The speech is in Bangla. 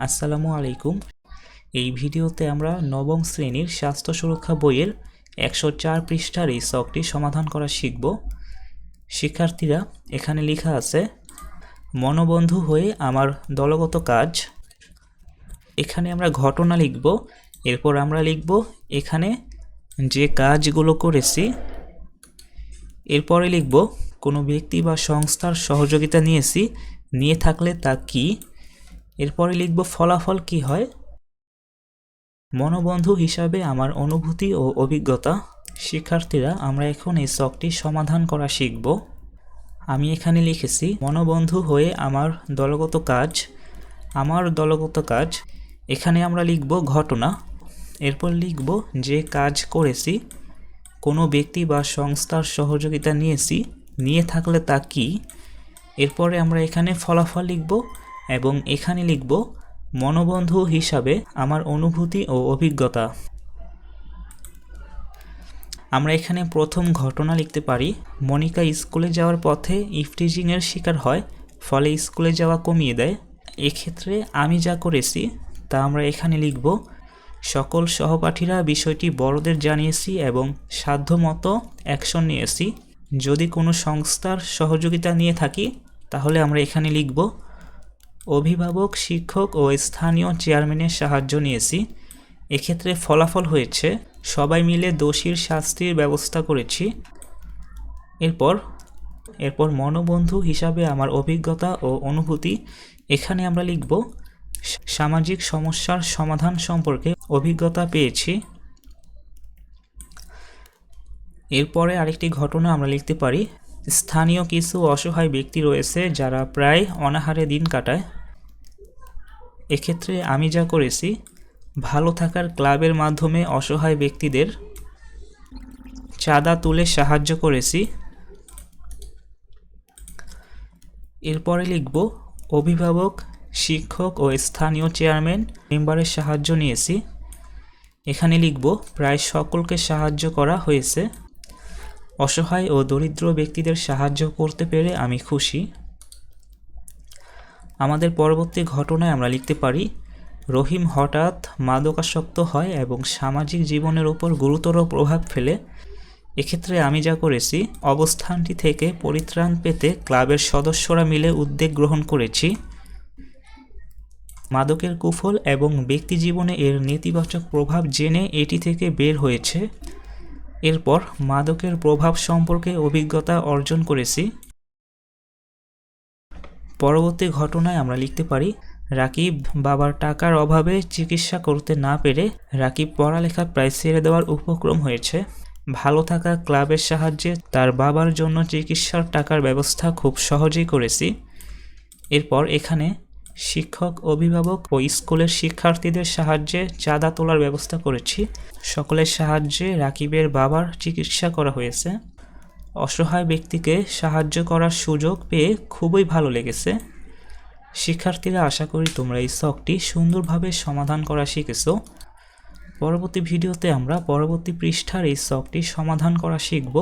আসসালামু আলাইকুম। এই ভিডিওতে আমরা নবম শ্রেণীর স্বাস্থ্য সুরক্ষা বইয়ের 104 পৃষ্ঠার এই ছকটি সমাধান করা শিখব। শিক্ষার্থীরা, এখানে লেখা আছে মনোবন্ধু হয়ে আমার দলগত কাজ। এখানে আমরা ঘটনা লিখব, এরপর আমরা লিখব এখানে যে কাজগুলো করেছি। এরপরে লিখব কোনো ব্যক্তি বা সংস্থার সহযোগিতা নিয়ে থাকলে তা কি। এরপরে লিখব ফলাফল কি হয়। মনোবন্ধু হিসাবে আমার অনুভূতি ও অভিজ্ঞতা। শিক্ষার্থীরা, আমরা এখন এই ছকটি সমাধান করা শিখব। আমি এখানে লিখেছি মনোবন্ধু হয়ে আমার দলগত কাজ। এখানে আমরা লিখব ঘটনা। এরপর লিখব যে কাজ করেছি, কোনো ব্যক্তি বা সংস্থার সহযোগিতা নিয়ে থাকলে তা কি। এরপরে আমরা এখানে ফলাফল লিখব এবং এখানে লিখব মনোবন্ধু হিসাবে আমার অনুভূতি ও অভিজ্ঞতা। আমরা এখানে প্রথম ঘটনা লিখতে পারি। মনিকা স্কুলে যাওয়ার পথে ইফটিজিংয়ের শিকার হয়, ফলে স্কুলে যাওয়া কমিয়ে দেয়। এক্ষেত্রে আমি যা করেছি তা আমরা এখানে লিখব সকল সহপাঠীরা বিষয়টি বড়দের জানিয়েছি এবং সাধ্যমতো অ্যাকশন নিয়েছি। যদি কোনো সংস্থার সহযোগিতা নিয়ে থাকি তাহলে আমরা এখানে লিখব অভিভাবক, শিক্ষক ও স্থানীয় চেয়ারম্যানের সাহায্য নিয়েছি। এক্ষেত্রে ফলাফল হয়েছে সবাই মিলে দোষীর শাস্তির ব্যবস্থা করেছি। এরপর মনোবন্ধু হিসাবে আমার অভিজ্ঞতা ও অনুভূতি। এখানে আমরা লিখব সামাজিক সমস্যার সমাধান সম্পর্কে অভিজ্ঞতা পেয়েছি। এরপরে আরেকটি ঘটনা আমরা লিখতে পারি। স্থানীয় কিছু অসহায় ব্যক্তি রয়েছে যারা প্রায় অনাহারে দিন কাটায়। এক্ষেত্রে আমি যা করেছি ভালো থাকার ক্লাবের মাধ্যমে অসহায় ব্যক্তিদের চাঁদা তুলে সাহায্য করেছি। এরপরে লিখব অভিভাবক, শিক্ষক ও স্থানীয় চেয়ারম্যান মেম্বারের সাহায্য নিয়েছি। এখানে লিখব প্রায় সকলকে সাহায্য করা হয়েছে। অসহায় ও দরিদ্র ব্যক্তিদের সাহায্য করতে পেরে আমি খুশি। আমাদের পরবর্তী ঘটনায় আমরা লিখতে পারি রহিম হঠাৎ মাদকাসক্ত হয় এবং সামাজিক জীবনের উপর গুরুতর প্রভাব ফেলে। এক্ষেত্রে আমি যা করেছি অবস্থানটি থেকে পরিত্রাণ পেতে ক্লাবের সদস্যরা মিলে উদ্যোগ গ্রহণ করেছি। মাদকের কুফল এবং ব্যক্তি জীবনে এর নেতিবাচক প্রভাব জেনে এটি থেকে বের হয়েছে। এরপর মাদকের প্রভাব সম্পর্কে অভিজ্ঞতা অর্জন করেছি। পরবর্তী ঘটনায় আমরা লিখতে পারি রাকিব বাবার টাকার অভাবে চিকিৎসা করতে না পেরে রাকিব পড়ালেখা প্রায় ছেড়ে দেওয়ার উপক্রম হয়েছে। ভালো থাকা ক্লাবের সাহায্যে তার বাবার জন্য চিকিৎসার টাকার ব্যবস্থা খুব সহজেই করেছি। এরপর এখানে শিক্ষক, অভিভাবক ও স্কুলের শিক্ষার্থীদের সাহায্যে চাঁদা তোলার ব্যবস্থা করেছি। সকলের সাহায্যে রাকিবের বাবার চিকিৎসা করা হয়েছে। অসহায় ব্যক্তিকে সাহায্য করার সুযোগ পেয়ে খুবই ভালো লেগেছে। শিক্ষার্থীরা, আশা করি তোমরা এই ছকটি সুন্দরভাবে সমাধান করা শিখেছো। পরবর্তী ভিডিওতে আমরা পরবর্তী পৃষ্ঠার এই ছকটি সমাধান করা শিখব।